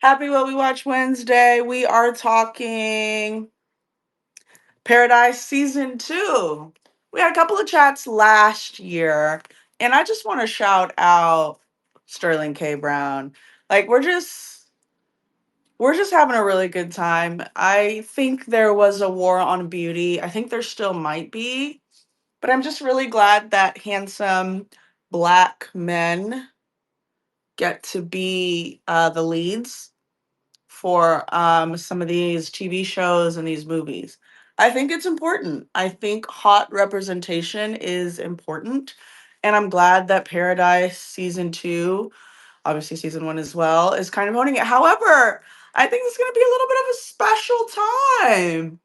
Happy What We Watch Wednesday. We are talking Paradise Season 2. We had a couple of chats last year, and I just want to shout out Sterling K. Brown. Like we're just having a really good time. I think there was a war on beauty. I think there still might be, but I'm just really glad that handsome black men get to be the leads for some of these TV shows and these movies. I think it's important. I think hot representation is important. And I'm glad that Paradise season two, obviously season one as well, is kind of owning it. However, I think it's going to be a little bit of a special time.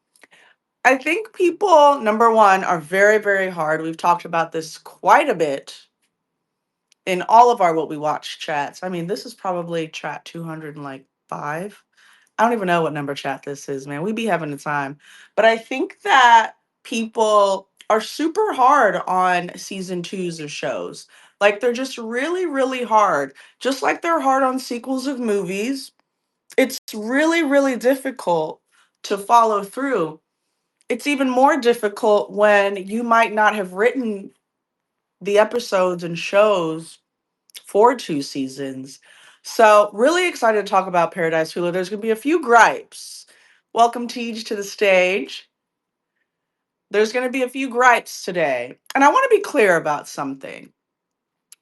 I think people, number one, are very, very hard. We've talked about this quite a bit in all of our What We Watch chats. I mean, this is probably chat 205. I don't even know what number chat this is, man. We be having a time. But I think that people are super hard on season twos of shows. Like they're just really, really hard. Just like they're hard on sequels of movies. It's really, really difficult to follow through. It's even more difficult when you might not have written the episodes and shows for two seasons. So, really excited to talk about Paradise Hulu. There's going to be a few gripes. Welcome, Tej, to the stage. There's going to be a few gripes today. And I want to be clear about something.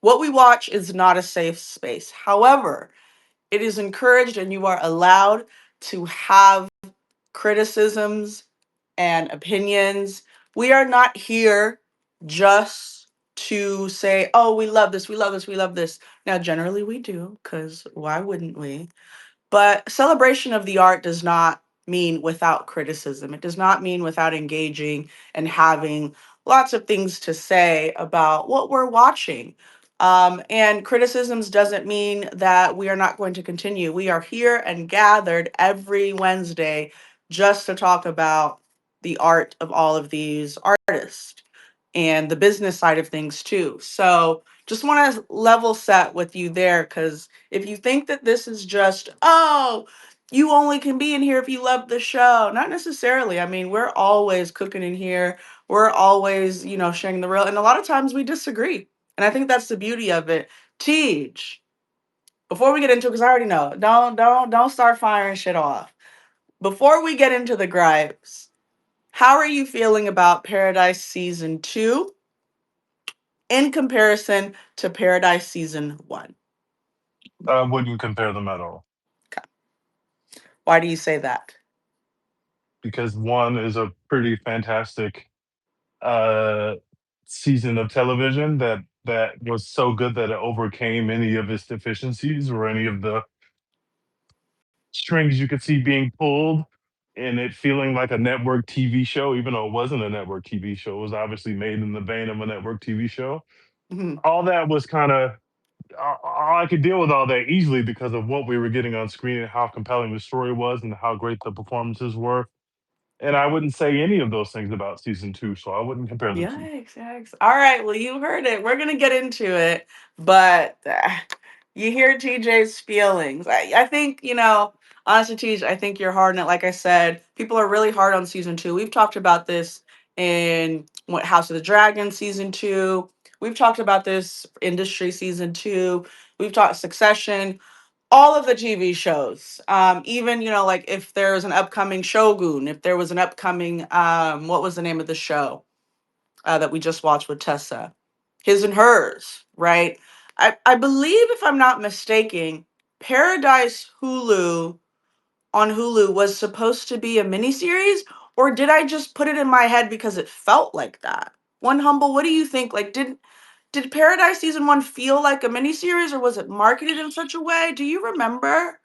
What we watch is not a safe space. However, it is encouraged and you are allowed to have criticisms and opinions. We are not here just to say, oh, we love this, we love this, we love this. Now, generally we do, because why wouldn't we? But celebration of the art does not mean without criticism. It does not mean without engaging and having lots of things to say about what we're watching. And criticisms doesn't mean that we are not going to continue. We are here and gathered every Wednesday just to talk about the art of all of these artists and the business side of things too. So just want to level set with you there because if you think that this is just, oh, you only can be in here if you love the show, not necessarily. I mean, we're always cooking in here. We're always, sharing the real. And a lot of times we disagree. And I think that's the beauty of it. Teach, before we get into it, because I already know, don't start firing shit off. Before we get into the gripes, how are you feeling about Paradise Season 2 in comparison to Paradise Season 1? I wouldn't compare them at all Okay. Why do you say that? because one is a pretty fantastic uh, season of television that was so good that it overcame any of its deficiencies or any of the strings you could see being pulled, and it feeling like a network TV show, even though it wasn't a network TV show. It was obviously made in the vein of a network TV show. Mhm. All that was kind of I could deal with all that easily because of what we were getting on screen and how compelling the story was and how great the performances were. And I wouldn't say any of those things about season two, so I wouldn't compare the two. Yikes, yikes. All right, well, you heard it. We're going to get into it, but you hear TJ's feelings. I think, honestly, TJ, I think you're hard on it. Like I said, people are really hard on season two. We've talked about this in what House of the Dragon season two. We've talked about this Industry season two. We've talked Succession, all of the TV shows. Even, like if there's an upcoming Shogun, if there was an upcoming, what was the name of the show? That we just watched with Tessa, His and Hers, right? I believe, if I'm not mistaken, Paradise Hulu on Hulu was supposed to be a miniseries, or did I just put it in my head because it felt like that? One Humble, what do you think? Like, did Paradise season one feel like a miniseries, or was it marketed in such a way? Do you remember?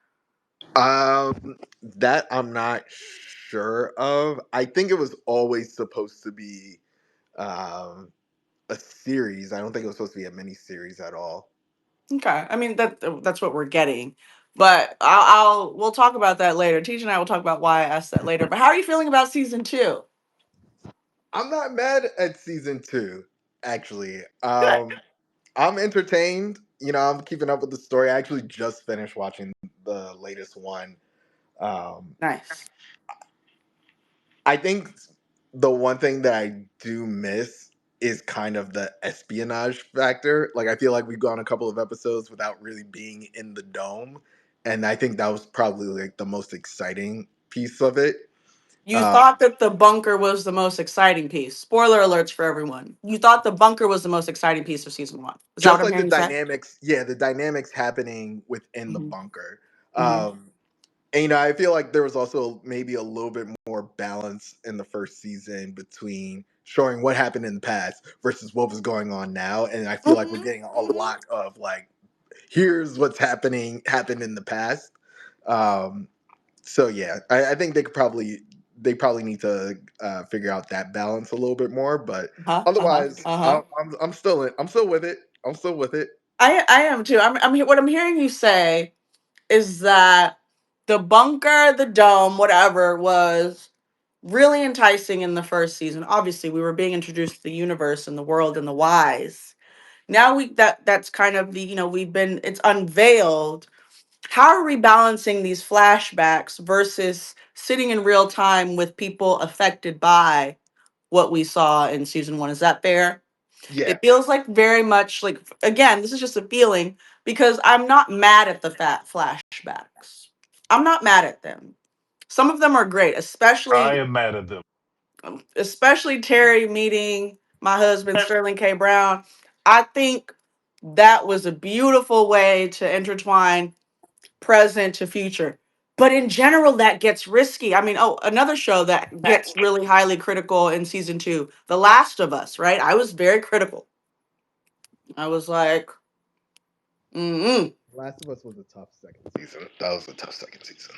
That I'm not sure of. I think it was always supposed to be um, a series. I don't think it was supposed to be a mini series at all. Okay, I mean that's what we're getting, but we'll talk about that later. Teach and I will talk about why I asked that later. But how are you feeling about season two? I'm not mad at season two, actually. Good. I'm entertained. I'm keeping up with the story. I actually just finished watching the latest one. Um, Nice. I think the one thing that I do miss is kind of the espionage factor. Like I feel like we've gone a couple of episodes without really being in the dome, and I think that was probably like the most exciting piece of it. You Uh, thought that the bunker was the most exciting piece. Spoiler alerts for everyone. You thought the bunker was the most exciting piece of season one. Is that what just I'm like the hearing you say? dynamics, yeah, the dynamics happening within the Hmm. bunker. Hmm. Um, And I feel like there was also maybe a little bit more balance in the first season between showing what happened in the past versus what was going on now. And I feel like we're Hmm. getting a Hmm. lot of like, here's what's happened in the past. Um, so yeah, I think they probably need to figure out that balance a little bit more. But Uh-huh. Uh-huh. otherwise, Uh-huh. I'm still with it. I'm still with it. I am too. What I'm hearing you say is that the bunker, the dome, whatever, was really enticing in the first season. Obviously, we were being introduced to the universe and the world and the wise. Now that's kind of the, we've been it's unveiled. How are we balancing these flashbacks versus sitting in real time with people affected by what we saw in season one? Is that fair? Yeah, It feels like very much like, again, this is just a feeling because I'm not mad at the fat flashbacks. I'm not mad at them. Some of them are great, I especially am mad at them. especially Terry meeting my husband Sterling K. Brown. I think that was a beautiful way to intertwine present to future. But in general, that gets risky. I mean, oh, another show that gets really highly critical in season two, The Last of Us, right? I was very critical. I was like, mm. Last of Us was a tough second season. That was a tough second season.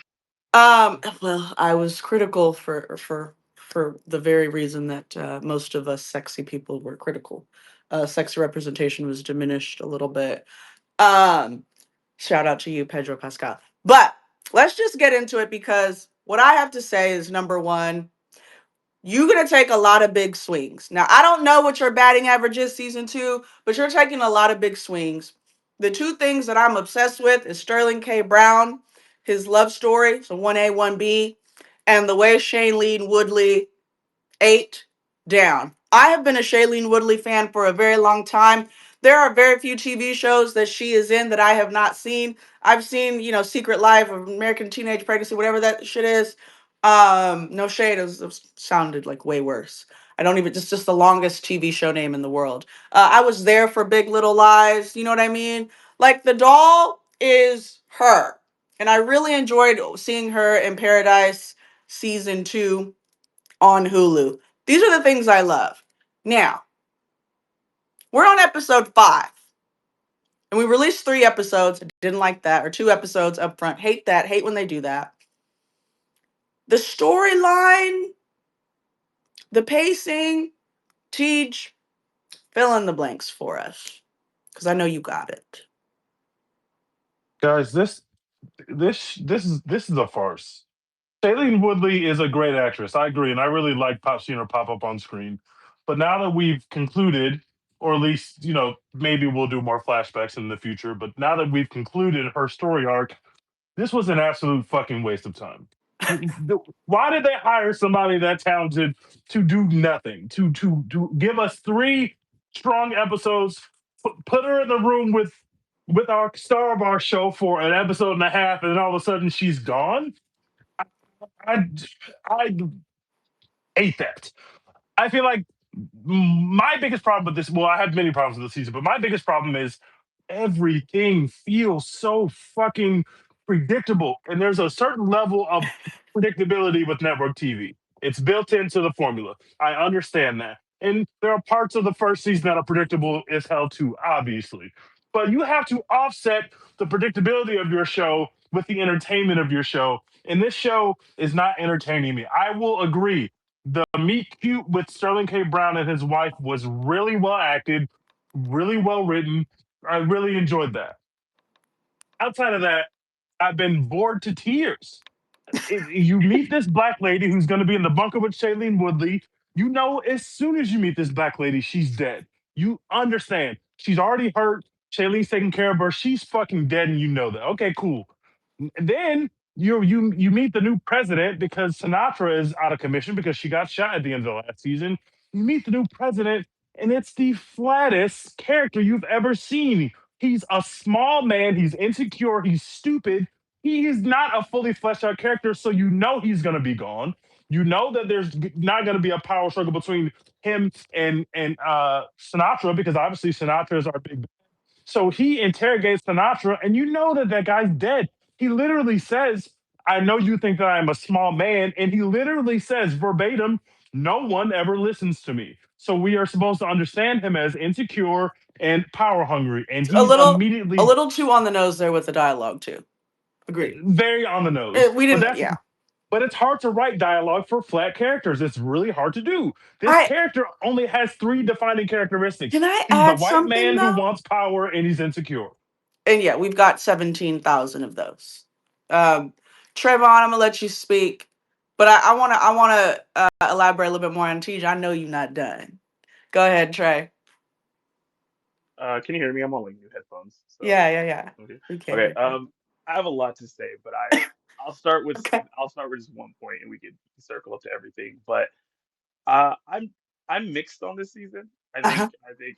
Well, I was critical for the very reason that most of us sexy people were critical. Sexy representation was diminished a little bit. Um, Shout out to you, Pedro Pascal. But let's just get into it because what I have to say is number one, you're gonna take a lot of big swings. Now, I don't know what your batting average is season two, but you're taking a lot of big swings. The two things that I'm obsessed with is Sterling K. Brown, his love story, so 1A, 1B, and the way Shailene Woodley ate down. I have been a Shailene Woodley fan for a very long time. There are very few TV shows that she is in that I have not seen. I've seen, Secret Life of American Teenage Pregnancy, whatever that shit is. No shade, it sounded like way worse. I don't even, it's just the longest TV show name in the world. I was there for Big Little Lies, you know what I mean? Like the doll is her. And I really enjoyed seeing her in Paradise season two on Hulu. These are the things I love. Now, we're on episode five, and we released 3 episodes. I didn't like that, or 2 episodes up front. Hate that. Hate when they do that. The storyline, the pacing, Teach, fill in the blanks for us, because I know you got it. Guys, this is a farce. Shailene Woodley is a great actress. I agree, and I really like seeing her pop up on screen. But now that we've concluded, or at least maybe we'll do more flashbacks in the future. But now that we've concluded her story arc, this was an absolute fucking waste of time. Why did they hire somebody that talented to do nothing? To give us 3 strong episodes, put her in the room with our star of our show for an episode and a half, and then all of a sudden she's gone. I I hate that. I feel like my biggest problem with this. Well, I had many problems with the season, but my biggest problem is everything feels so fucking predictable, and there's a certain level of predictability with network TV. It's built into the formula. I understand that, and there are parts of the first season that are predictable as hell too, obviously. But you have to offset the predictability of your show with the entertainment of your show, and this show is not entertaining me. I will agree the meet cute with Sterling K. Brown and his wife was really well acted, really well written. I really enjoyed that. Outside of that, I've been bored to tears. You meet this black lady who's going to be in the bunker with Shailene Woodley. You know, as soon as you meet this black lady, she's dead. You understand. She's already hurt. Shaylene's taking care of her. She's fucking dead, and you know that. Okay, cool. And then you meet the new president because Sinatra is out of commission because she got shot at the end of the last season. You meet the new president, and it's the flattest character you've ever seen. He's a small man. He's insecure. He's stupid. He is not a fully fleshed out character, so you know he's gonna be gone. You know that there's not going to be a power struggle between him and Sinatra because obviously Sinatra is our big. So he interrogates Sinatra, and you know that that guy's dead. He literally says, "I know you think that I am a small man," and he literally says verbatim, "No one ever listens to me." So we are supposed to understand him as insecure and power hungry, and A he's little a immediately little too on the nose there with the dialogue too. Agreed. very on the nose. We But didn't. that's Yeah. but it's hard to write dialogue for flat characters. It's really hard to do. This I character only has three defining characteristics. Can I He's the add white something man who though? wants power and he's insecure. And yeah, we've got 17,000 of those. Um, Trayvon, I'm gonna let you speak, but I wanna elaborate a little bit more on TJ. I know you're not done. Go ahead, Trey. Can you hear me? I'm on like new headphones, so Yeah, yeah, yeah. okay. We can Okay. hear you. I have a lot to say, but Okay. I'll start with just one point, and we can circle up to everything. But I'm mixed on this season. Uh-huh. I think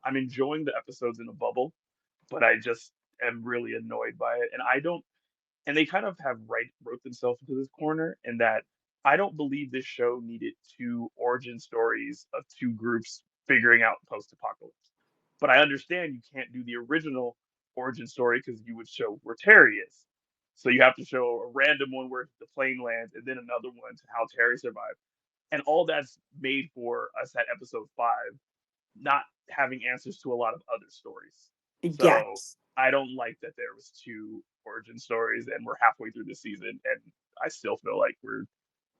I'm enjoying the episodes in a bubble, but I just am really annoyed by it, and I don't. And they kind of have wrote themselves into this corner in that I don't believe this show needed two origin stories of two groups figuring out post-apocalypse. But I understand you can't do the original origin story because you would show where Terry is. So you have to show a random one where the plane lands and then another one to how Terry survived. And all that's made for us at episode 5 not having answers to a lot of other stories. So Yes. I don't like that there was two origin stories and we're halfway through the season and I still feel like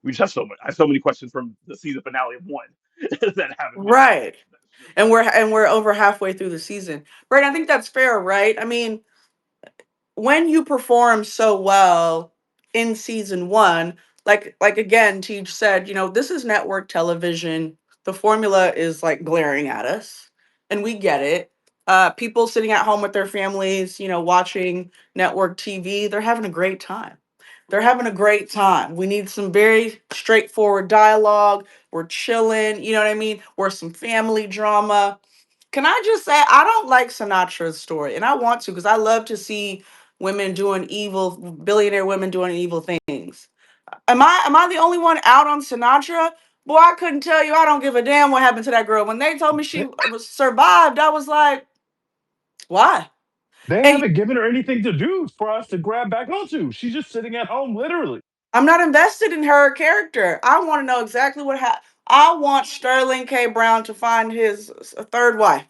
we just have I have so many questions from the season finale of one that haven't been answered. Right. That should have been And answered. we're over halfway through the season. Right. I think that's fair, right? I mean, when you perform so well in season one, like again, Teach said, this is network television. The formula is like glaring at us, and we get it. People sitting at home with their families, watching network TV, they're having a great time. They're having a great time. We need some very straightforward dialogue. We're chilling, you know what I mean? Or some family drama. Can I just say I don't like Sinatra's story, and I want to because I love to see women doing evil, billionaire women doing evil things. Am I the only one out on Sinatra? Boy, I couldn't tell you. I don't give a damn what happened to that girl. When they told me she was survived, I was like, why? They And haven't given her anything to do for us to grab back onto. She's just sitting at home, literally. I'm not invested in her character. I want to know exactly what happened. I want Sterling K. Brown to find his third wife.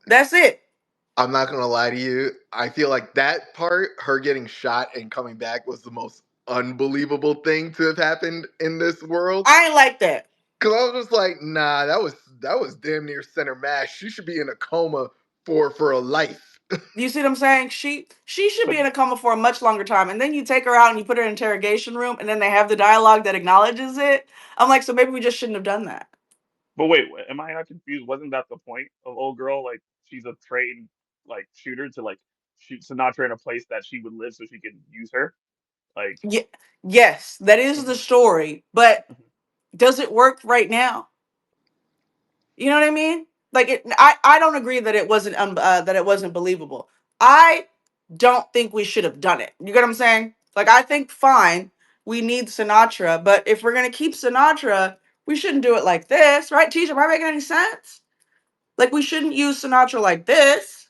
That's it. I'm not gonna lie to you. I feel like that part, her getting shot and coming back, was the most unbelievable thing to have happened in this world. I ain't like that. Cause I was just like, nah, that was damn near center mash. She should be in a coma for a life. You see what I'm saying? She should be But in a coma for a much longer time, and then you take her out and you put her in an interrogation room, and then they have the dialogue that acknowledges it. I'm like, so maybe we just shouldn't have done that. wait, am I not confused? Wasn't that the point of old girl? Like she's a trained like shooter to like shoot Sinatra in a place that she would live so she could use her. Like Yeah, yes, that is the mhm, story, but mhm. does it work right now? You know what I mean? Like I don't agree that it wasn't believable. I don't think we should have done it. You get what I'm saying? Like I think fine, we need Sinatra, but if we're gonna keep Sinatra, we shouldn't do it like this, right? Teacher, am I making any sense? Like we shouldn't use Sinatra like this.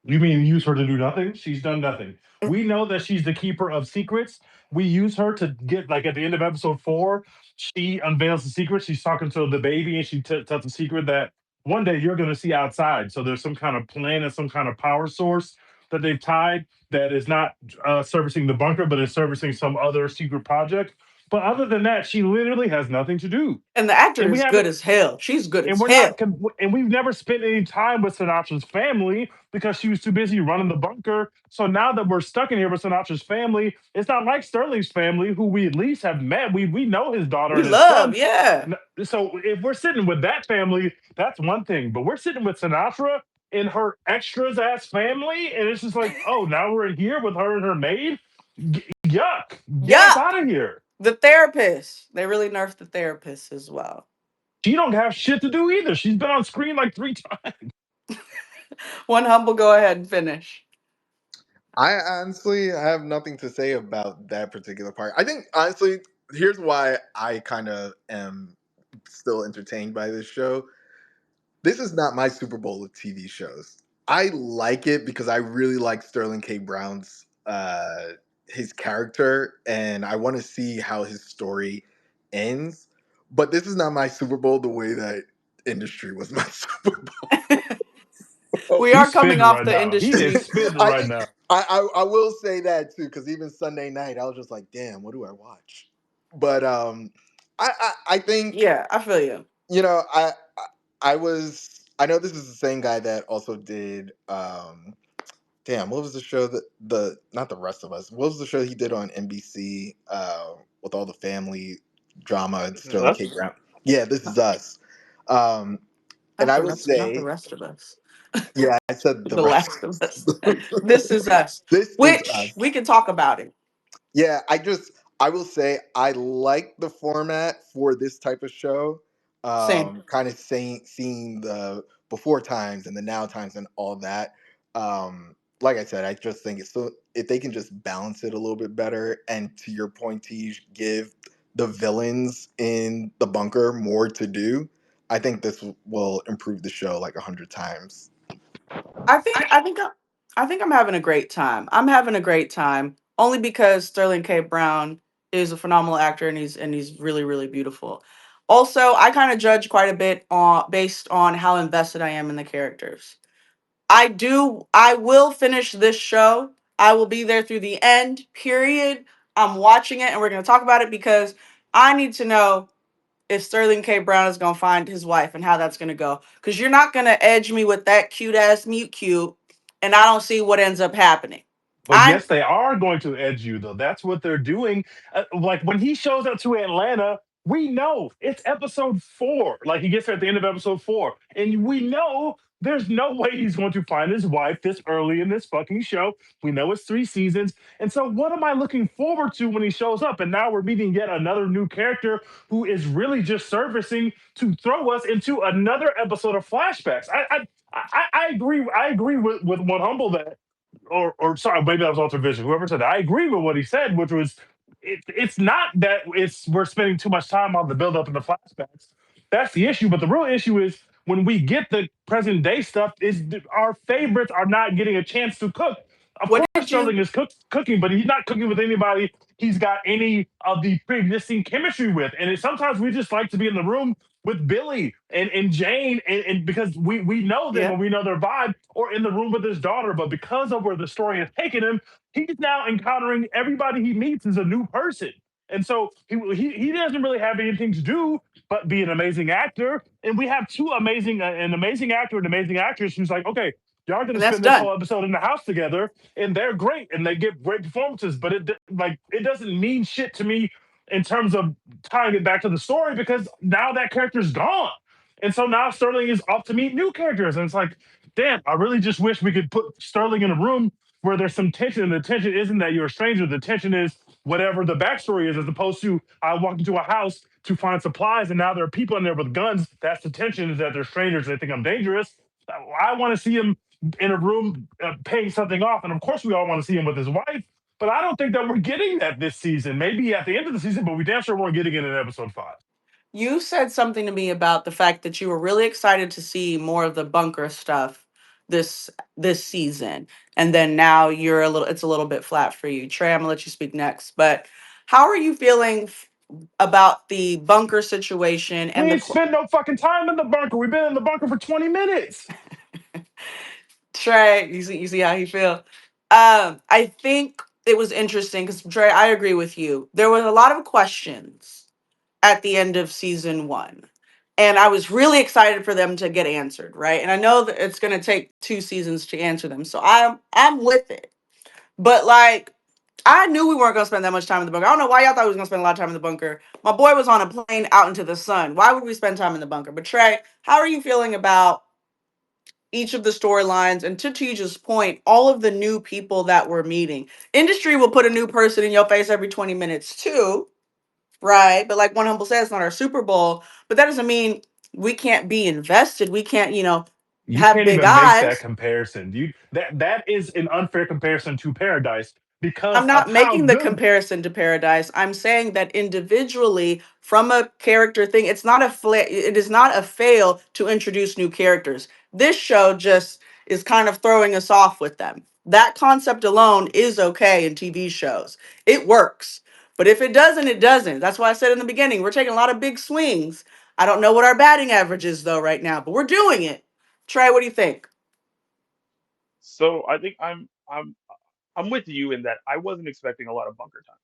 You mean use her to do nothing? She's done nothing. We know that she's the keeper of secrets. We use her to get like at the end of episode 4, she unveils the secret. She's talking to the baby, and she tells the secret that one day you're going to see outside. So there's some kind of plan and some kind of power source that they've tied that is not servicing the bunker, but is servicing some other secret project. But other than that, she literally has nothing to do. And the actor And we is good haven't as hell. She's good and as we're not hell. com- and we've never spent any time with Sinatra's family because she was too busy running the bunker. So now that we're stuck in here with Sinatra's family, it's not like Sterling's family, who we at least have met. We know his daughter We and his love, son. yeah. So if we're sitting with that family, that's one thing. But we're sitting with Sinatra and her extras ass family, and it's just like, oh, now we're in here with her and her maid. Yuck! Get us Yuck. out of here. The therapist. They really nerfed the therapist as well. She don't have shit to do either. She's been on screen like 3 times. One humble, go ahead and finish. I honestly have nothing to say about that particular part. I think honestly, here's why I kind of am still entertained by this show. This is not my Super Bowl of TV shows. I like it because I really like Sterling K. Brown's his character, and I want to see how his story ends. But this is not my Super Bowl the way that Industry was my Super Bowl. We are He's coming spitting off right the now. He is industry. spitting I right think now. I will say that too, because even Sunday night I was just like, damn, what do I watch? But I think, Yeah, I feel you. you know, I know this is the same guy that also did damn, what was the show that the not the rest of us, what was the show he did on NBC with all the family drama and This is Sterling K. us. Brown? Yeah, This Is Us. Um and I will Not the say, rest of us. yeah, I said the The rest. last of us. This is us. This is Which us. we can talk about it. Yeah, I will say I like the format for this type of show. Same. Kind of seeing the before times and the now times and all that. Like I said, I just think it's so, if they can just balance it a little bit better, and to your point, Tej, give the villains in the bunker more to do. I think this will improve the show like 100 times. I think I think I, I think I'm having a great time. I'm having a great time only because Sterling K. Brown is a phenomenal actor, and he's really really beautiful. Also, I kind of judge quite a bit on based on how invested I am in the characters. I will finish this show. I will be there through the end. Period. I'm watching it and we're going to talk about it because I need to know if Sterling K. Brown is gonna find his wife and how that's gonna go. Because you're not gonna edge me with that cute ass mute cute, and I don't see what ends up happening. But I yes, they are going to edge you, though. That's what they're doing. Like when he shows up to Atlanta, we know it's episode 4. Like he gets there at the end of episode 4, and we know there's no way he's going to find his wife this early in this fucking show. We know it's 3 seasons. And so, what am I looking forward to when he shows up? And now we're meeting yet another new character who is really just servicing to throw us into another episode of flashbacks. I agree. I agree with One Humble that or sorry, maybe that was Alter Vision. Whoever said that, I agree with what he said, which was it's not that it's we're spending too much time on the build up and the flashbacks. That's the issue. But the real issue is when we get the present day stuff, is our favorites are not getting a chance to cook. Of what course, did you Sterling is cooking, but he's not cooking with anybody he's got any of the pre-existing chemistry with. And sometimes we just like to be in the room with Billy and Jane, and because we know them yeah. and we know their vibe, or in the room with his daughter. But because of where the story has taken him, he's now encountering everybody he meets as a new person. And so he doesn't really have anything to do but be an amazing actor. And we have two amazing an amazing actor and amazing actress who's like, okay, y'all are going to And that's spend this done. whole episode in the house together, and they're great and they give great performances. But it doesn't mean shit to me in terms of tying it back to the story because now that character's gone. And so now Sterling is off to meet new characters. And it's like, damn, I really just wish we could put Sterling in a room where there's some tension. And the tension isn't that you're a stranger. The tension is whatever the backstory is, as opposed to I walked into a house to find supplies and now there are people in there with guns. That's the tension, is that they're strangers. They think I'm dangerous. I want to see him in a room paying something off. And of course, we all want to see him with his wife. But I don't think that we're getting that this season. Maybe at the end of the season, but we damn sure weren't getting it in episode 5. You said something to me about the fact that you were really excited to see more of the bunker stuff this season, and then now you're a little. It's a little bit flat for you. Trey, I'm gonna let you speak next. But how are you feeling about the bunker situation We and the ain't spent no fucking time in the bunker. We've been in the bunker for 20 minutes. Trey, you see how he feel. I think it was interesting because Dre, I agree with you. There was a lot of questions at the end of season one. And I was really excited for them to get answered, right? And I know that it's gonna take two seasons to answer them. So I'm with it. But like I knew we weren't gonna spend that much time in the bunker. I don't know why y'all thought we was gonna spend a lot of time in the bunker. My boy was on a plane out into the sun. Why would we spend time in the bunker? But Trey, how are you feeling about each of the storylines? And to Tija's point, all of the new people that we're meeting. Industry will put a new person in your face every 20 minutes too, right? But like One Humble says, it's not our Super Bowl. But that doesn't mean we can't be invested. We can't, You have can't big even make that eyes. comparison. That is an unfair comparison to Paradise because I'm of not how making the good. comparison to Paradise. I'm saying that individually, from a character thing, it is not a fail to introduce new characters. This show just is kind of throwing us off with them. That concept alone is okay in TV shows. It works. But if it doesn't, it doesn't. That's why I said in the beginning, we're taking a lot of big swings. I don't know what our batting average is though right now, but we're doing it. Trey, what do you think? So I think I'm with you in that I wasn't expecting a lot of bunker time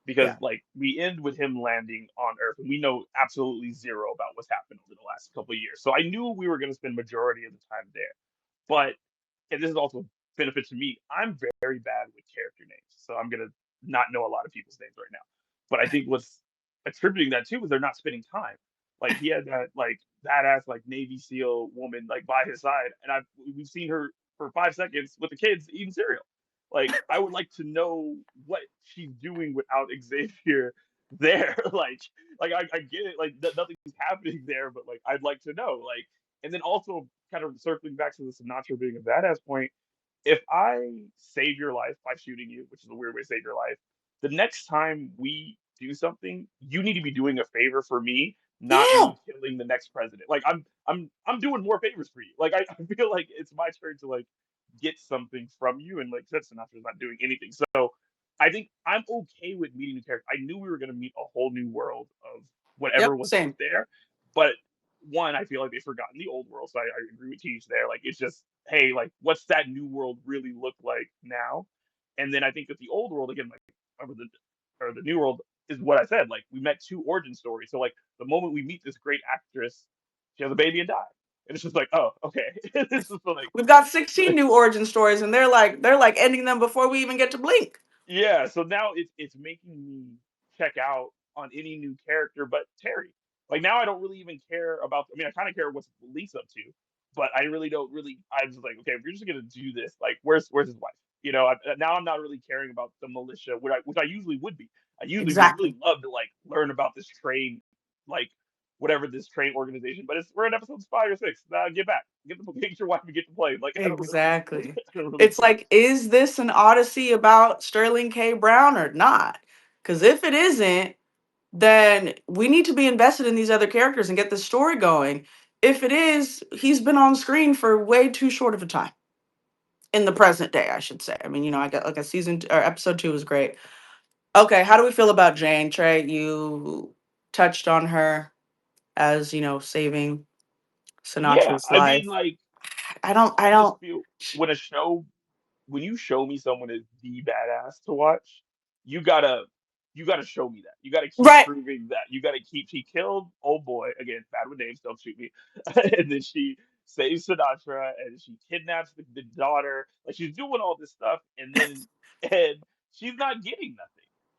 because Yeah. like we end with him landing on Earth and we know absolutely zero about what's happened over the last couple of years. So I knew we were going to spend majority of the time there. But and this is also a benefit to me. I'm very bad with character names, so I'm gonna not know a lot of people's names right now. But I think what's attributing that to is they're not spending time. Like he had that like badass like Navy SEAL woman like by his side, and we've seen her for 5 seconds with the kids eating cereal. Like I would like to know what she's doing without Xavier there. I get it. Like nothing's happening there, but like I'd like to know. Like and then also kind of circling back to the Sinatra being a badass point, if I save your life by shooting you, which is a weird way to save your life, the next time we do something, you need to be doing a favor for me, not Yeah. me killing the next president. Like I'm doing more favors for you. Like I feel like it's my turn to like get something from you, and like said, Sinatra's not doing anything. So I think I'm okay with meeting new characters. I knew we were gonna meet a whole new world of whatever Yep. was out Same. there, but one, I feel like they've forgotten the old world. So I agree with Teach there. Like it's just, hey, like what's that new world really look like now? And then I think that the old world again, like or the new world is what I said. Like we met two origin stories. So like the moment we meet this great actress, she has a baby and died. And it's just like, oh, okay. This is like We've got 16 new origin stories, and they're like ending them before we even get to blink. yeah, so now it's making me check out on any new character but Terry. Like now I don't really even care about I mean I kind of care what's Lisa up to, but I really don't really I'm just like, okay, if you're just gonna do this, like where's his wife? Now I'm not really caring about the militia, which I usually would be. I usually would really Exactly. love to like learn about this train, like whatever this train organization, but we're in episodes 5 or 6. Get back, get your wife and get to play. Like I don't really, Exactly. I don't really It's care. like, is this an odyssey about Sterling K. Brown or not? Because if it isn't, then we need to be invested in these other characters and get the story going. If it is, he's been on screen for way too short of a time in the present day, I should say. I mean, I got like or episode 2 was great. Okay, how do we feel about Jane? Trey, you touched on her as, saving Yeah, Sinatra's I mean, life. like I I just don't. feel when a show when you show me someone is the badass to watch, you gotta you gotta show me that. You gotta keep Right. proving that. You gotta keep. She killed old boy again. Bad with names. Don't shoot me. And then she saves Sinatra and she kidnaps the daughter. Like she's doing all this stuff, and she's not getting nothing.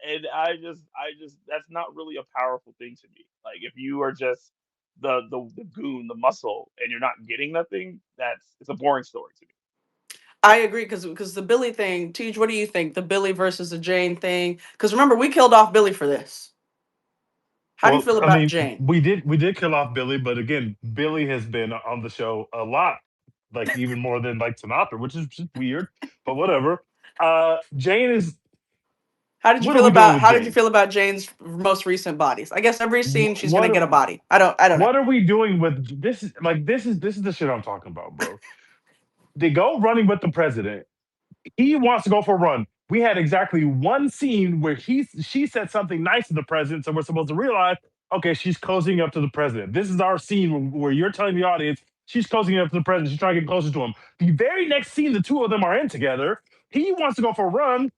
And I just that's not really a powerful thing to me. Like if you are just the goon, the muscle, and you're not getting nothing, it's a boring story to me. I agree because the Billy thing, Tej, what do you think? The Billy versus the Jane thing? Because remember, we killed off Billy for this. How do you Well, feel I about mean, Jane? we did kill off Billy, but again, Billy has been on the show a lot, like even more than like Sinatra, which is just weird, but whatever. Jane is. What are we doing with How did you Jane? feel about Jane's most recent bodies? I guess every scene she's gonna What get a body. I don't know. what are we doing with this? This is the shit I'm talking about, bro. They go running with the president. He wants to go for a run. We had exactly one scene where she said something nice to the president, so we're supposed to realize, okay, she's cozying up to the president. This is our scene where you're telling the audience she's cozying up to the president. She's trying to get closer to him. The very next scene, the two of them are in together. He wants to go for a run.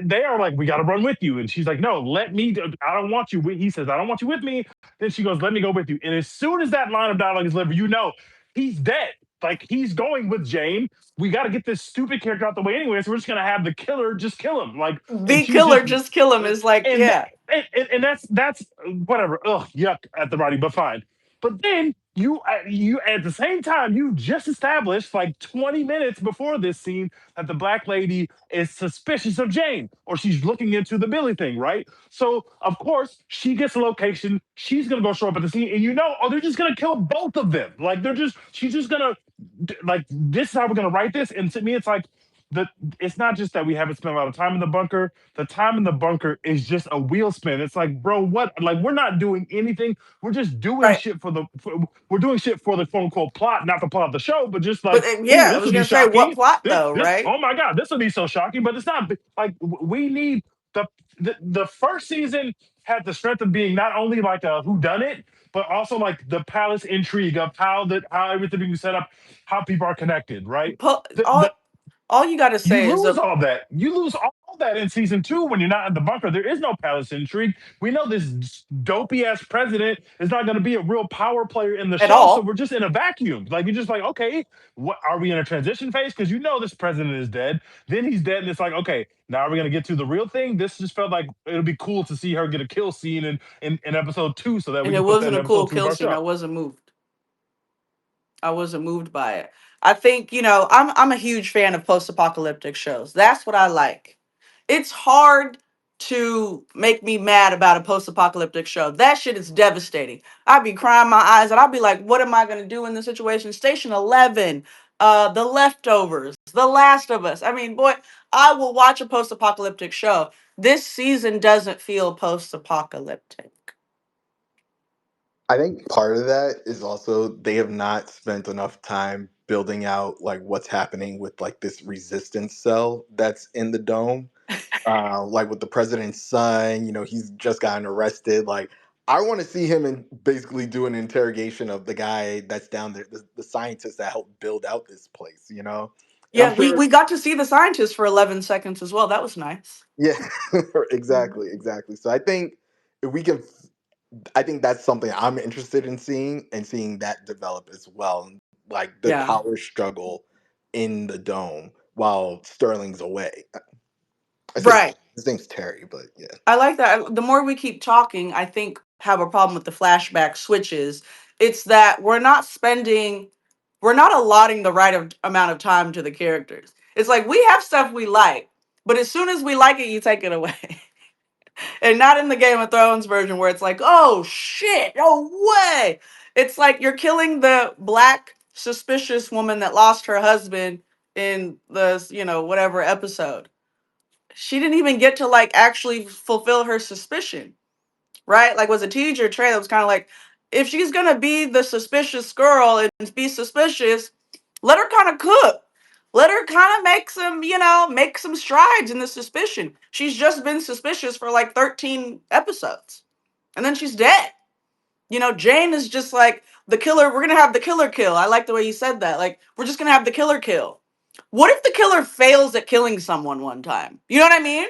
they are like, we got to run with you. And she's like, no, let me, I don't want you. He says, I don't want you with me. Then she goes, let me go with you. And as soon as that line of dialogue is delivered, you know, he's dead. Like he's going with Jane. We got to get this stupid character out the way anyway. So we're just going to have the killer just kill him. Like, and The she's killer just, just kill him is like, and, yeah. and that's whatever. Ugh, yuck at the writing, but fine. But then you at the same time you just established like 20 minutes before this scene that the black lady is suspicious of Jane or she's looking into the Billy thing, right? So of course she gets a location, she's gonna go show up at the scene, and you know, oh, they're just gonna kill both of them. Like she's just gonna like this is how we're gonna write this. And to me, it's like the it's not just that we haven't spent a lot of time in the bunker. The time in the bunker is just a wheel spin. It's like, bro, what? Like we're not doing anything. We're just doing Right. shit we're doing shit for the quote unquote plot, not the plot of the show, but just But like, ooh, yeah, I this was would be gonna say what shocking. plot This though, this right? oh my god, this would be so shocking. But it's not like we need the first season had the strength of being not only like a who done it, but also like the palace intrigue of how everything being set up, how people are connected, right? Po- The all you got to you say is lose a all that. You lose all that in season two when you're not in the bunker. There is no palace intrigue. We know this dopey ass president is not going to be a real power player in the at show, so all. we're just in a vacuum. Like you're just like, okay, what are we in a transition phase? Because you know this president is dead. Then he's dead, and it's like, okay, now are we going to get to the real thing? This just felt like it would be cool to see her get a kill scene in episode two, so that we And it can put that wasn't in a cool episode two of kill our scene. I show. wasn't moved. I wasn't moved by it. I think, I'm a huge fan of post-apocalyptic shows. That's what I like. It's hard to make me mad about a post-apocalyptic show. That shit is devastating. I'd be crying my eyes and I'd be like, what am I gonna do in this situation? Station 11, The Leftovers, The Last of Us. I mean, boy, I will watch a post-apocalyptic show. This season doesn't feel post-apocalyptic. I think part of that is also they have not spent enough time building out like what's happening with like this resistance cell that's in the dome. Like with the president's son, he's just gotten arrested. Like I want to see him and basically do an interrogation of the guy that's down there, the scientist that helped build out this place. And I'm Yeah, we, sure. we got to see the scientist for 11 seconds as well. That was nice. Yeah, exactly, exactly. So I think if we can I think that's something I'm interested in seeing and seeing that develop as well. Like the Yeah. power struggle in the dome while Sterling's away. I say Right. his name's Terry, but yeah. I like that. The more we keep talking, I think have a problem with the flashback switches. It's that we're not allotting the right amount of time to the characters. It's like we have stuff we like, but as soon as we like it, you take it away. And not in the Game of Thrones version where it's like, oh shit, no way. It's like you're killing the black suspicious woman that lost her husband in the, whatever episode. She didn't even get to like actually fulfill her suspicion, right? Like was a teacher Trey that was kind of like, if she's gonna be the suspicious girl and be suspicious, let her kind of cook. Let her kind of make some strides in the suspicion. She's just been suspicious for like 13 episodes. And then she's dead. Jane is just like the killer. We're gonna have the killer kill. I like the way you said that. Like, we're just gonna have the killer kill. What if the killer fails at killing someone one time? You know what I mean?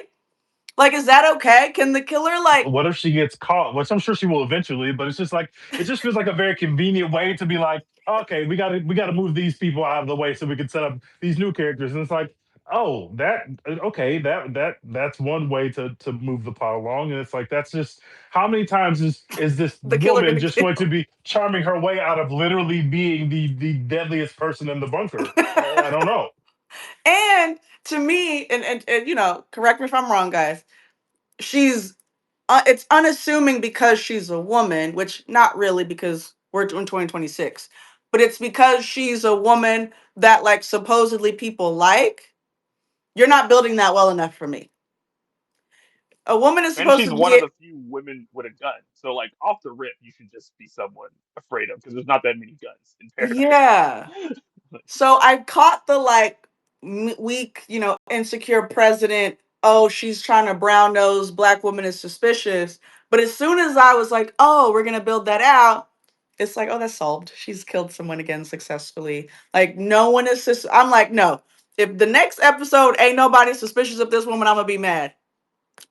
Like, is that okay? Can the killer like What if she gets caught? Which I'm sure she will eventually, but it's just like it just feels like a very convenient way to be like, okay, we gotta move these people out of the way so we can set up these new characters. And it's like, oh, that okay, that's one way to move the plot along. And it's like that's just how many times is this the killer woman gonna just going to kill? be charming her way out of literally being the deadliest person in the bunker? I don't know. And to me, and correct me if I'm wrong, guys. She's it's unassuming because she's a woman, which not really because we're in 2026, but it's because she's a woman that like supposedly people like. You're not building that well enough for me. A woman is And supposed she's to one of be, the few women with a gun. So like off the rip, you should just be someone afraid of because there's not that many guns in yeah. paradise. So I caught the like weak, insecure president. Oh, she's trying to brown nose black woman is suspicious. But as soon as I was like, oh, we're gonna build that out, it's like, oh, that's solved. She's killed someone again successfully. Like no one is. I'm like, no. If the next episode ain't nobody suspicious of this woman, I'm gonna be mad.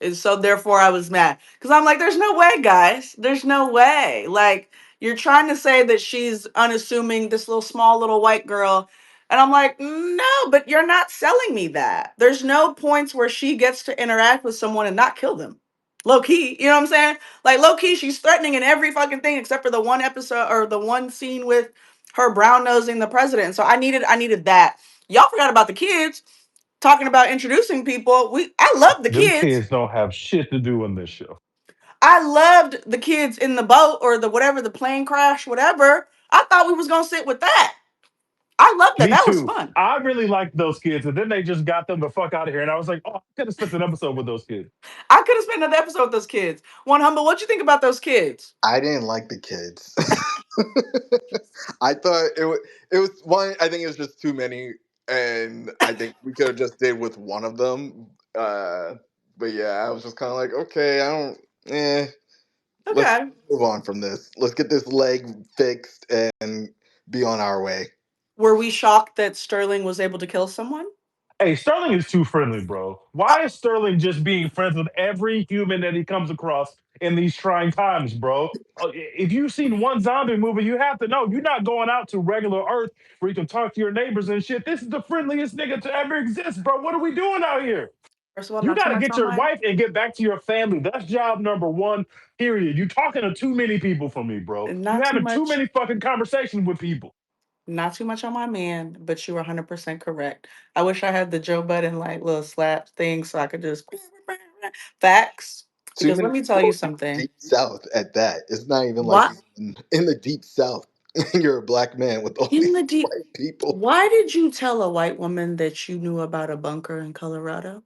And so therefore I was mad. Because I'm like, there's no way, guys. There's no way. Like, you're trying to say that she's unassuming, this little small little white girl. And I'm like, no, but you're not selling me that. There's no points where she gets to interact with someone and not kill them. Low key, you know what I'm saying? Like low key, she's threatening in every fucking thing except for the one episode or the one scene with her brown nosing the president. So I needed that. Y'all forgot about the kids talking about introducing people. I love the Them kids. kids don't have shit to do in this show. I loved the kids in the boat or the whatever, the plane crash, whatever. I thought we was gonna sit with that. I loved that. Me That was too. fun. I really liked those kids, and then they just got them the fuck out of here. And I was like, oh, I could have spent an episode with those kids. I could have spent another episode with those kids. One humble, what'd you think about those kids? I didn't like the kids. I thought it was one. I think it was just too many, and I think we could have just did with one of them. But yeah, I was just kind of like, okay, I don't. Let's Okay. move on from this. Let's get this leg fixed and be on our way. Were we shocked that Sterling was able to kill someone? Hey, Sterling is too friendly, bro. Uh, Why is Sterling just being friends with every human that he comes across in these trying times, bro? If you've seen one zombie movie, you have to know you're not going out to regular Earth where you can talk to your neighbors and shit. This is the friendliest nigga to ever exist, bro. What are we doing out here? First of all, You not got too to much get on your my wife and get back to your family. That's job number one, period. You talking to too many people for me, bro. You not too having too much many fucking conversations with people. not too much on my man, but you were 100% correct. I wish I had the Joe Budden like little slap thing so I could just facts. Too Because many let me tell you people in the something. deep south at that. It's not even like What in the deep south. You're a black man with all in these the deep white people. why did you tell a white woman that you knew about a bunker in Colorado?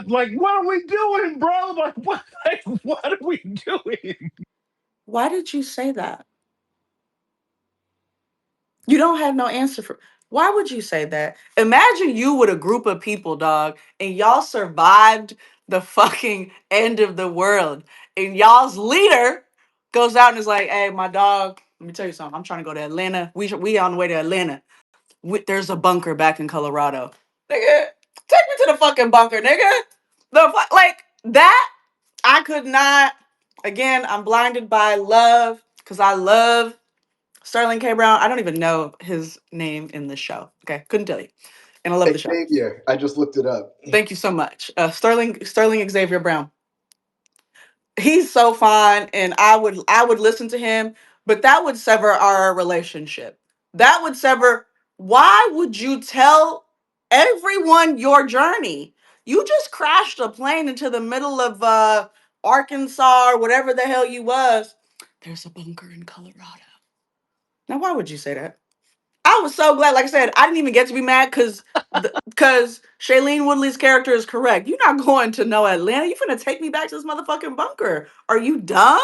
Like, what are we doing, bro? Like, what? Like, what are we doing? Why did you say that? You don't have no answer for why would you say that? Imagine you with a group of people, dog, and y'all survived the fucking end of the world. And y'all's leader goes out and is like, hey, my dog, let me tell you something. I'm trying to go to Atlanta. We on the way to Atlanta. There's a bunker back in Colorado. Nigga, take me to the fucking bunker, nigga. Like that, I could not. Again, I'm blinded by love because I love Sterling K. Brown. I don't even know his name in the show. Okay, couldn't tell you. And I love the show. Xavier, I just looked it up. Thank you so much, Sterling Xavier Brown. He's so fine, and I would listen to him, but that would sever our relationship. That would sever. Why would you tell everyone your journey? You just crashed a plane into the middle of Arkansas or whatever the hell you was. There's a bunker in Colorado. Now, why would you say that? I was so glad. Like I said, I didn't even get to be mad because Shailene Woodley's character is correct. You're not going to no Atlanta. You finna take me back to this motherfucking bunker. Are you dumb?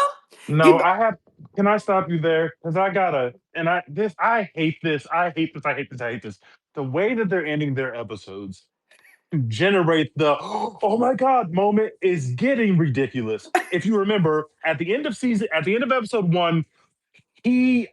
No, Get I have. Can I stop you there? Because I gotta. And I hate this. I hate this. I hate this. I hate this. The way that they're ending their episodes to generate the oh my god moment is getting ridiculous. If you remember, at the end of episode one, he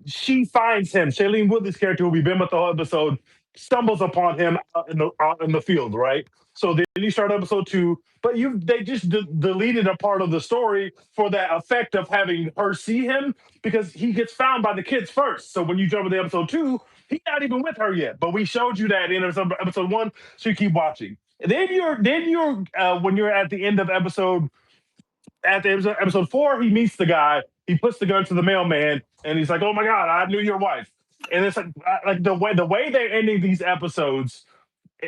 she finds him. Shailene Woodley's character, who we've been with the whole episode, stumbles upon him out in the field, right? So then you start episode two, but they just deleted a part of the story for that effect of having her see him because he gets found by the kids first. So when you jump into episode two, he's not even with her yet. But we showed you that in episode one, so you keep watching. And then you're when you're at the end of episode four, he meets the guy. He puts the gun to the mailman, and he's like, "Oh my god, I knew your wife." And it's like the way they're ending these episodes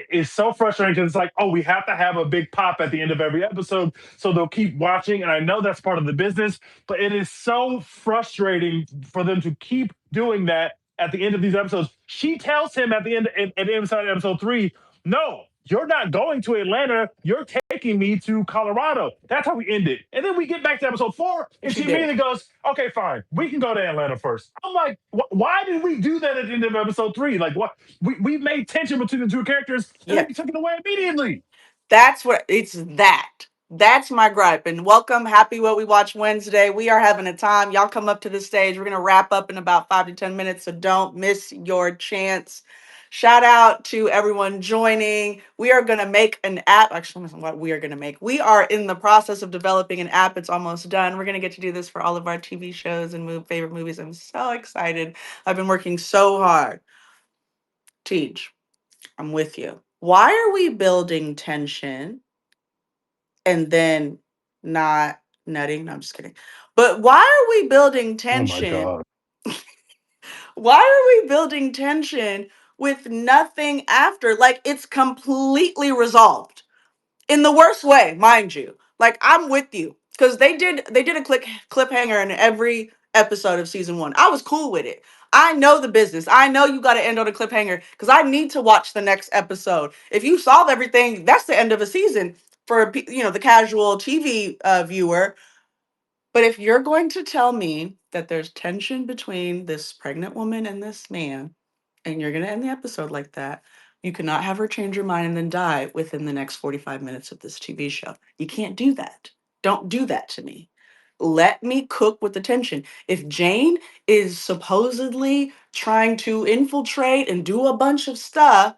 is so frustrating because it's like, oh, we have to have a big pop at the end of every episode, so they'll keep watching. And I know that's part of the business, but it is so frustrating for them to keep doing that at the end of these episodes. She tells him at the end of episode three, no, you're not going to Atlanta. You're taking me to Colorado. That's how we end it. And then we get back to episode four, and she she did. immediately goes, okay, fine. We can go to Atlanta first. I'm like, why did we do that at the end of episode three? Like, what? We made tension between the two characters, and then Yeah. we took it away immediately. That's what it's that. That's my gripe. And welcome, happy what we watch Wednesday. We are having a time. Y'all come up to the stage. We're gonna wrap up in about 5 to 10 minutes, so don't miss your chance. Shout out to everyone joining. We are going to make an app. Actually, what we are going to make. We are in the process of developing an app. It's almost done. We're going to get to do this for all of our TV shows and favorite movies. I'm so excited. I've been working so hard. Teach, I'm with you. Why are we building tension and then not nutting? No, I'm just kidding. But why are we building Oh my tension? god. Why are we building tension with nothing after? Like it's completely resolved in the worst way, mind you. Like I'm with you because they did a cliffhanger in every episode of season one. I was cool with it. I know the business. I know you got to end on a cliffhanger because I need to watch the next episode. If you solve everything, that's the end of a season for the casual TV viewer. But if you're going to tell me that there's tension between this pregnant woman and this man, and you're going to end the episode like that, you cannot have her change her mind and then die within the next 45 minutes of this TV show. You can't do that. Don't do that to me. Let me cook with the tension. If Jane is supposedly trying to infiltrate and do a bunch of stuff,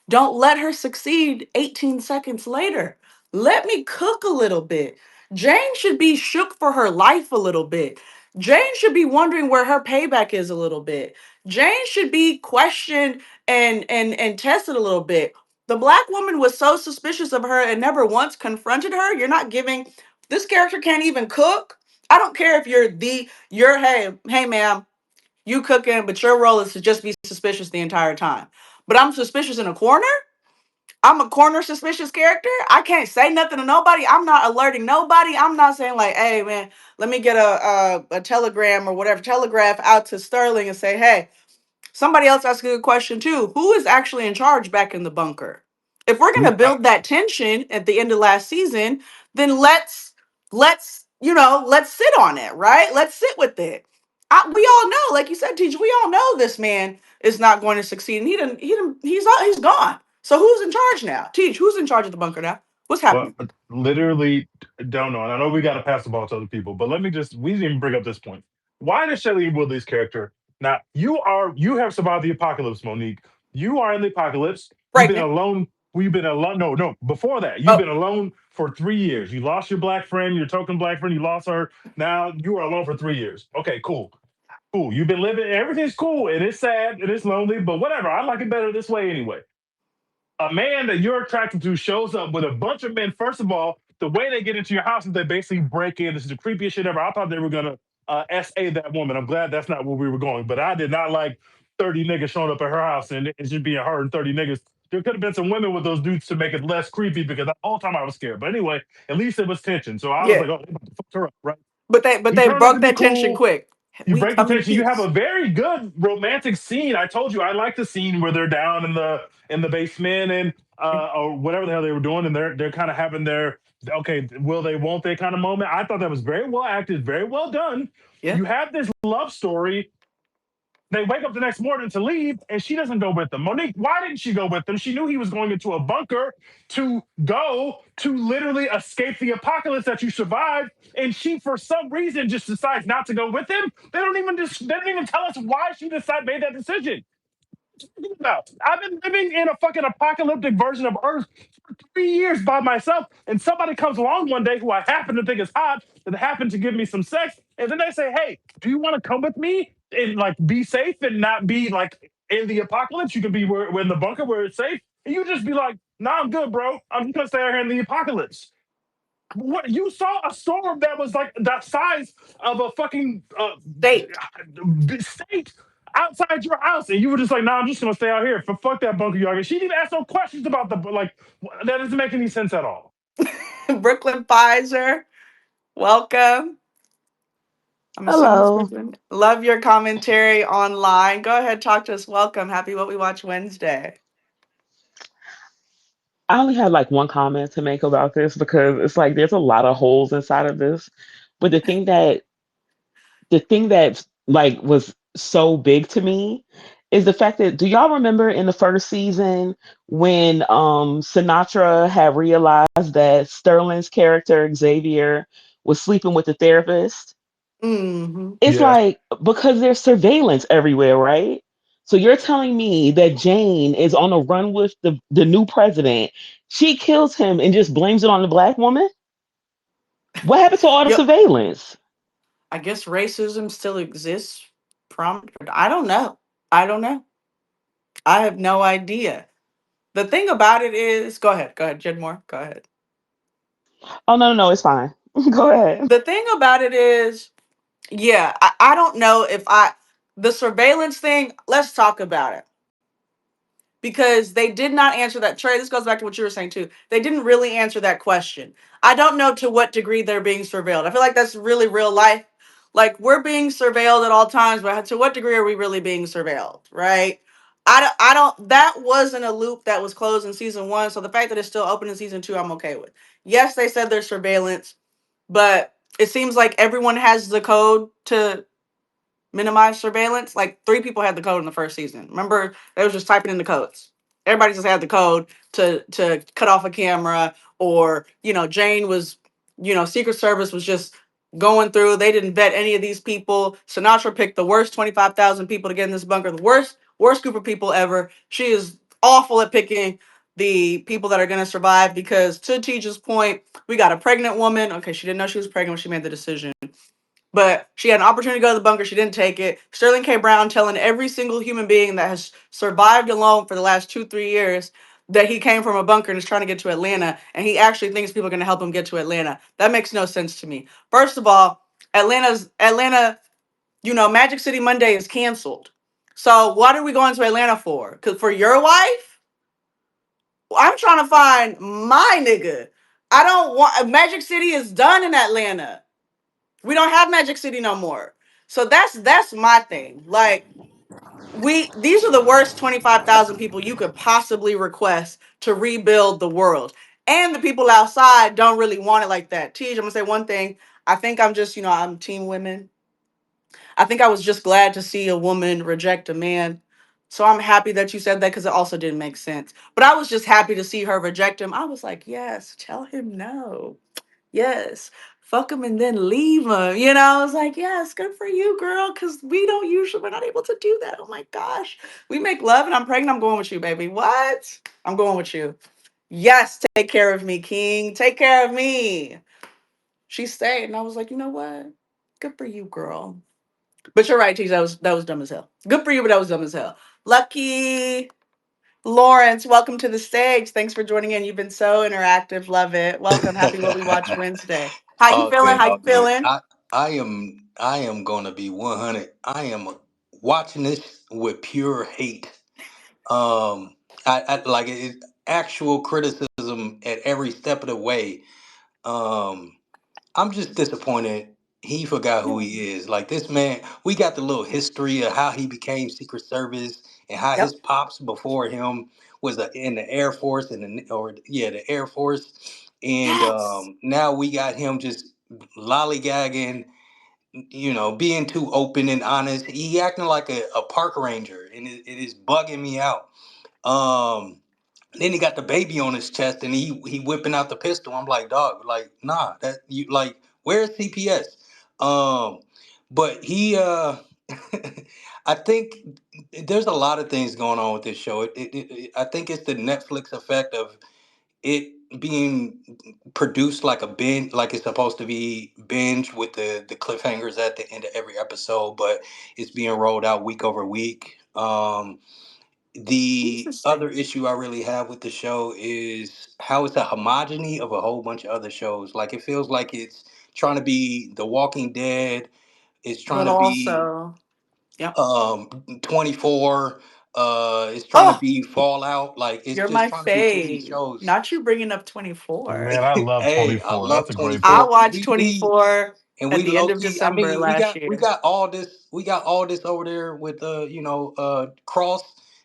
don't let her succeed 18 seconds later. Let me cook a little bit. Jane should be shook for her life a little bit. Jane should be wondering where her payback is a little bit. Jane should be questioned and tested a little bit. The black woman was so suspicious of her and never once confronted her. You're not giving this character can't even cook. I don't care if you're hey ma'am, you cooking, but your role is to just be suspicious the entire time. But I'm suspicious in a corner. I'm a corner suspicious character. I can't say nothing to nobody. I'm not alerting nobody. I'm not saying like, hey man, let me get a telegram or whatever, telegraph out to Sterling and say, hey, somebody else asked a good question too. Who is actually in charge back in the bunker? If we're Yeah, gonna build that tension at the end of last season, then let's sit on it, right? Let's sit with it. We all know, like you said, teacher, we all know this man is not going to succeed, and he's gone. So who's in charge now? Teach, who's in charge of the bunker now? What's well, happening? literally don't know. And I know we got to pass the ball to other people, but let me just, we didn't even bring up this point. Why does Shelley Woodley's character, now you have survived the apocalypse, Monique. You are in the apocalypse. You've been Pregnant. alone. You've been alone. No, no, before that, you've Oh, been alone for 3 years. You lost your black friend, your token black friend, you lost her. Now you are alone for 3 years. Okay, cool. Cool. You've been living, everything's cool, and it's sad, and it's lonely, but whatever. I like it better this way anyway. A man that you're attracted to shows up with a bunch of men. First of all, the way they get into your house is they basically break in. This is the creepiest shit ever. I thought they were gonna SA that woman. I'm glad that's not where we were going. But I did not like 30 niggas showing up at her house and it should be her and 30 niggas. There could have been some women with those dudes to make it less creepy because the whole time I was scared. But anyway, at least it was tension. So I was yeah. like, oh, they about to fuck her up, right? But He they turned out to broke be that tension cool. quick. You We break the come in tension. You have peace. a very good romantic scene. I told you I like the scene where they're down in the basement and or whatever the hell they were doing, and they're kind of having their okay, will they, won't they kind of moment. I thought that was very well acted, very well done. Yeah. You have this love story. They wake up the next morning to leave, and she doesn't go with them. Monique, why didn't she go with them? She knew he was going into a bunker to go to literally escape the apocalypse that you survived, and she, for some reason, just decides not to go with him. They don't even tell us why she decided made that decision. About. I've been living in a fucking apocalyptic version of Earth for 3 years by myself, and somebody comes along one day who I happen to think is hot and happen to give me some sex, and then they say, "Hey, do you want to come with me and like be safe and not be like in the apocalypse? You can be where, we're in the bunker where it's safe." And you just be like, "Nah, I'm good, bro. I'm just gonna stay out here in the apocalypse." What, you saw a storm that was like the size of a fucking State. state outside your house, and you were just like, "Nah, I'm just gonna stay out here. Fuck that bunker yard." She didn't even ask no questions about the like. That doesn't make any sense at all. Brooklyn Pfizer, welcome. I'm assuming it's Hello. Brooklyn. Love your commentary online. Go ahead, talk to us. Welcome. Happy What We Watch Wednesday. I only have like one comment to make about this because it's like there's a lot of holes inside of this. But the thing that like was so big to me is the fact that do y'all remember in the first season when Sinatra had realized that Sterling's character Xavier was sleeping with the therapist? Hmm. It's Yeah, like because there's surveillance everywhere, right? So you're telling me that Jane is on a run with the new president. She kills him and just blames it on the black woman? What happened to all the Yep. surveillance? I guess racism still exists. I don't know. I don't know. I have no idea. The thing about it is, go ahead, Jedmore, go ahead. Oh no, no, no, it's fine. Go ahead. The thing about it is, yeah, I don't know if the surveillance thing, let's talk about it. Because they did not answer that. Trey, this goes back to what you were saying too. They didn't really answer that question. I don't know to what degree they're being surveilled. I feel like that's really real life. Like we're being surveilled at all times, but to what degree are we really being surveilled, right? I don't, that wasn't a loop that was closed in season one. So the fact that it's still open in season two, I'm okay with. Yes, they said there's surveillance, but it seems like everyone has the code to minimize surveillance. Like three people had the code in the first season. Remember, they was just typing in the codes. Everybody just had the code to cut off a camera, or Jane was, Secret Service was just going through. They didn't vet any of these people. Sinatra picked the worst 25,000 people to get in this bunker. The worst group of people ever. She is awful at picking the people that are going to survive because, to Teja's point, we got a pregnant woman. Okay, she didn't know she was pregnant when she made the decision, but she had an opportunity to go to the bunker. She didn't take it. Sterling K. Brown telling every single human being that has survived alone for the last 2-3 years that he came from a bunker and is trying to get to Atlanta, and he actually thinks people are going to help him get to Atlanta. That makes no sense to me. First of all, Atlanta. Magic City Monday is canceled. So what are we going to Atlanta for? Because for your wife, I'm trying to find my nigga. I don't want Magic City is done in Atlanta. We don't have Magic City no more. So that's my thing. Like these are the worst 25,000 people you could possibly request to rebuild the world. And the people outside don't really want it like that. Tej, I'm gonna say one thing. I think I'm just, I'm team women. I think I was just glad to see a woman reject a man. So I'm happy that you said that because it also didn't make sense. But I was just happy to see her reject him. I was like, yes, tell him no. Yes. Fuck him and then leave him. I was like, yes, good for you, girl. Cause we're not able to do that. Oh my gosh. We make love and I'm pregnant. I'm going with you, baby. What? I'm going with you. Yes, take care of me, King. Take care of me. She stayed. And I was like, you know what? Good for you, girl. But you're right, Teach. That was dumb as hell. Good for you, but that was dumb as hell. Lucky Lawrence, welcome to the stage. Thanks for joining in. You've been so interactive. Love it. Welcome. Happy What We Watch Wednesday. How you Oh feeling? man, How oh you man. feeling? I am gonna be 100. I am watching this with pure hate. I like it, actual criticism at every step of the way. Um, I'm just disappointed he forgot who Yeah. he is. Like this man, we got the little history of how he became Secret Service and how his Yep. pops before him was in the Air Force the Air Force, and Yes. now we got him just lollygagging, being too open and honest. He acting like a park ranger, and it is bugging me out. Um, then he got the baby on his chest, and he whipping out the pistol. I'm like, dog, like, nah, that you like, where's CPS? Um, but I think there's a lot of things going on with this show. I think it's the Netflix effect of it being produced like a binge, like it's supposed to be binge with the cliffhangers at the end of every episode, but it's being rolled out week over week. The Interesting. other issue I really have with the show is how it's a homogeny of a whole bunch of other shows. Like it feels like it's trying to be The Walking Dead. It's trying But to be also, yep. 24. It's trying to Oh, be Fallout. Like it's you're just my trying to be too many fave. shows. Not you bringing up 24. Man, I love Hey, I 24. That's love a great I book. 24. watched 24 And at we the end low of key. I December mean, we last got we year. got all this. We got all this over there with Cross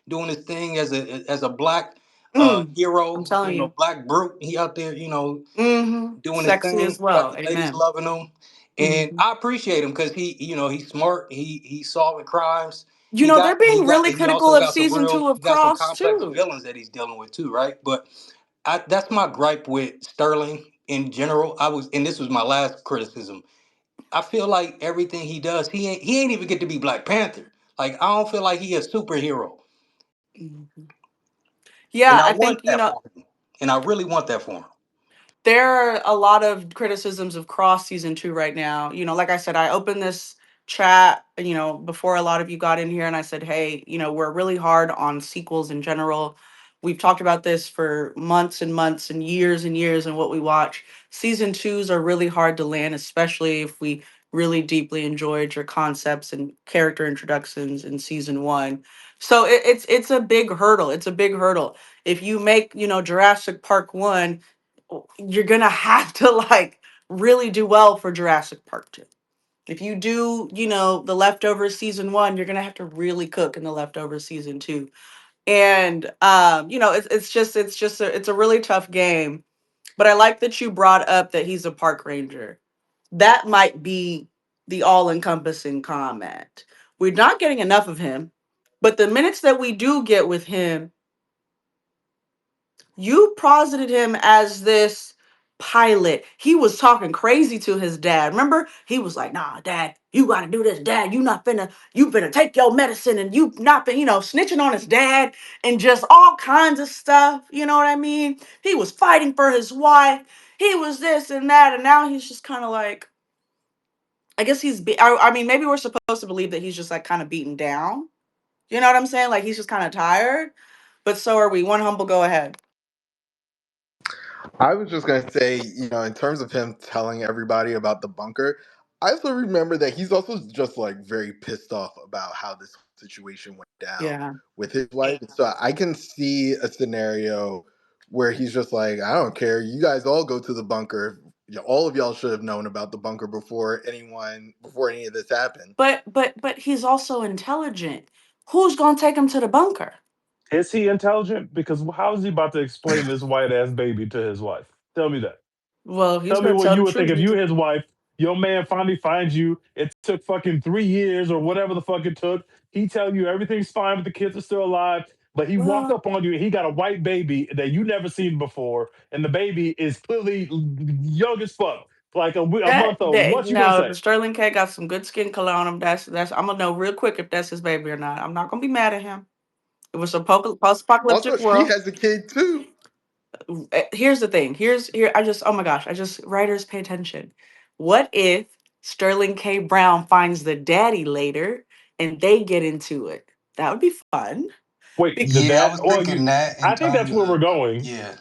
doing his thing as a black Mm, I'm hero. telling you. Black brute. He out there, doing his Sexy thing. as Got well. the ladies Amen. loving him, and hmm I appreciate him because he's smart. He's solving crimes. They're being really He critical also of got some season real. two of He got some Cross complex too. villains that he's dealing with too, right? But that's my gripe with Sterling in general. And this was my last criticism. I feel like everything he does, he ain't even get to be Black Panther. Like I don't feel like he a superhero, Mhm. and Yeah, I I want think, that for him, and I really want that for him. there are a lot of criticisms of Cross season two right now. Like I said, I opened this chat, before a lot of you got in here, and I said, hey, we're really hard on sequels in general. We've talked about this for months and months and years and what we watch. Season twos are really hard to land, especially if we really deeply enjoyed your concepts and character introductions in season one. So it's a big hurdle. It's a big hurdle. If you make, Jurassic Park one, you're gonna have to like really do well for Jurassic Park 2. If you do, the leftovers season one, you're gonna have to really cook in the leftovers season two. And it's a really tough game. But I like that you brought up that he's a park ranger. That might be the all-encompassing comment. We're not getting enough of him, but the minutes that we do get with him, you posited him as this pilot. He was talking crazy to his dad. Remember? He was like, nah, dad, you gotta do this, dad. You finna take your medicine and you not been, snitching on his dad and just all kinds of stuff. You know what I mean? He was fighting for his wife. He was this and that. And now he's just kind of like, I guess I mean, maybe we're supposed to believe that he's just like kind of beaten down. You know what I'm saying? Like he's just kind of tired. But so are we. One humble, go ahead. I was just gonna say, in terms of him telling everybody about the bunker, I also remember that he's also just like very pissed off about how this situation went down Yeah. with his wife. So I can see a scenario where he's just like, I don't care, you guys all go to the bunker. All of y'all should have known about the bunker before any of this happened. But he's also intelligent. Who's gonna take him to the bunker? Is he intelligent? Because how is he about to explain this white ass baby to his wife? Tell me that. Well, he's Tell me gonna what tell you the would think truth. if you his wife, your man finally finds you. It took fucking 3 years or whatever the fuck it took. He tell you everything's fine, but the kids are still alive. But he walked Well, up on you and he got a white baby that you never seen before, and the baby is clearly young as fuck, like a month old. What you gonna no, say? the Sterling K got some good skin color on him. That's I'm gonna know real quick if that's his baby or not. I'm not gonna be mad at him. It was a Also, post-apocalyptic she world. has a kid too. Here's the thing. Here. Oh my gosh. Writers pay attention. What if Sterling K. Brown finds the daddy later and they get into it? That would be fun. Wait, Be- the Yeah, I dad? was Well, you. thinking that in I think that's terms where of we're going. yeah, I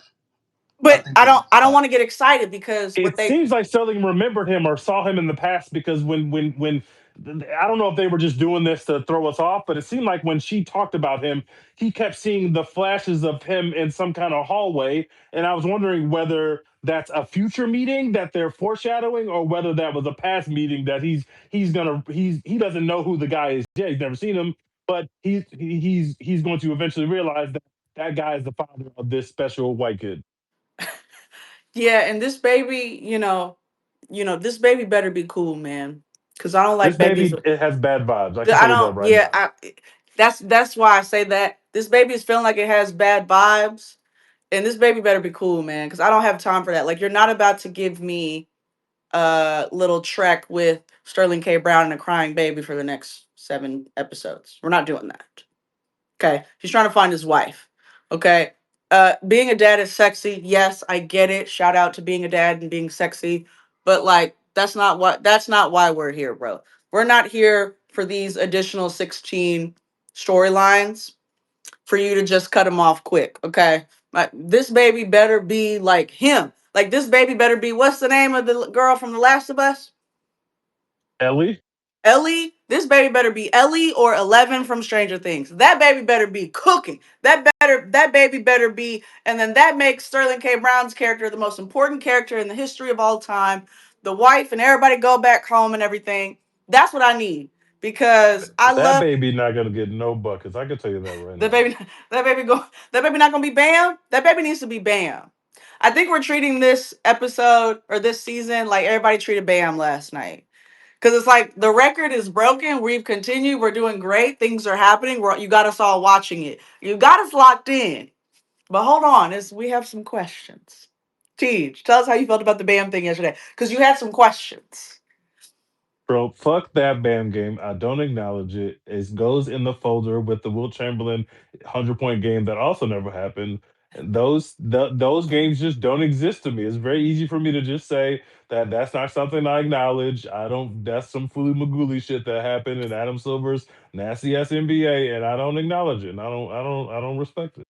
But think I that's don't. I don't want to get excited because what It they. seems like Sterling remembered him or saw him in the past because when I don't know if they were just doing this to throw us off, but it seemed like when she talked about him, he kept seeing the flashes of him in some kind of hallway, and I was wondering whether that's a future meeting that they're foreshadowing or whether that was a past meeting that he doesn't know who the guy is yet. He's never seen him, but he's going to eventually realize that that guy is the father of this special white kid. Yeah, and this baby, this baby better be cool, man. Because I don't This like babies. baby, it has bad vibes. I can I tell you that don't. right Yeah, now. that's why I say that this baby is feeling like it has bad vibes, and this baby better be cool, man. Because I don't have time for that. Like, you're not about to give me a little trek with Sterling K. Brown and a crying baby for the next 7 episodes. We're not doing that. Okay, he's trying to find his wife. Okay, being a dad is sexy. Yes, I get it. Shout out to being a dad and being sexy, but like that's not why we're here, bro. We're not here for these additional 16 storylines for you to just cut them off quick. Okay, like this baby better be like him. Like this baby better be, what's the name of the girl from The Last of Us? Ellie, Ellie, this baby better be Ellie or 11 from Stranger Things. That baby better be cooking. That baby better be, and then that makes Sterling K. Brown's character the most important character in the history of all time. The wife and everybody go back home and everything. That's what I need because I that love baby not gonna get no buckets. I can tell you that right the now. baby. That baby not gonna be Bam. That baby needs to be Bam. I think we're treating this episode or this season like everybody treated Bam last night. Because it's like the record is broken. We've continued. We're doing great. Things are happening. You got us all watching it. You got us locked in. But hold on, we have some questions. Teach, tell us how you felt about the BAM thing yesterday. Because you had some questions. Bro, fuck that Bam game. I don't acknowledge it. It goes in the folder with the Will Chamberlain 100-point game that also never happened. And those games just don't exist to me. It's very easy for me to just say that that's not something I acknowledge. I don't. That's some Fuli Maguli shit that happened in Adam Silver's nasty ass NBA, and I don't acknowledge it. And I don't respect it.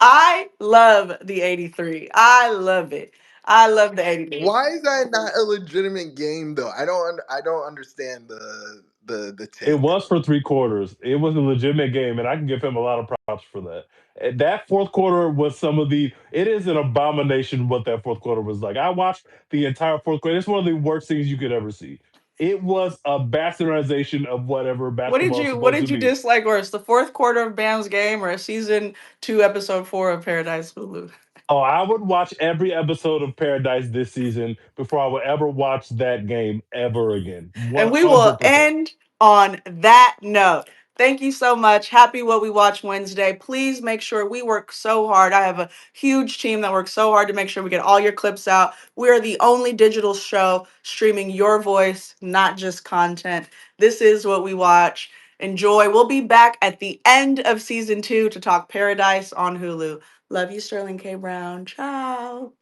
I love the 83. I love it. I love the 83. Why is that not a legitimate game though? I don't understand the It take. was for 3 quarters. It was a legitimate game, and I can give him a lot of props for that. That fourth quarter was some of the. It is an abomination what that fourth quarter was like. I watched the entire fourth quarter. It's one of the worst things you could ever see. It was a bastardization of whatever basketball is What supposed to did you be. dislike worse? The fourth quarter of Bam's game or season 2, episode 4 of Paradise Hulu? Oh, I would watch every episode of Paradise this season before I would ever watch that game ever again. And One we will hundred percent. end on that note. Thank you so much. Happy What We Watch Wednesday. Please make sure we work so hard. I have a huge team that works so hard to make sure we get all your clips out. We are the only digital show streaming your voice, not just content. This is What We Watch. Enjoy. We'll be back at the end of season 2 to talk Paradise on Hulu. Love you, Sterling K. Brown. Ciao.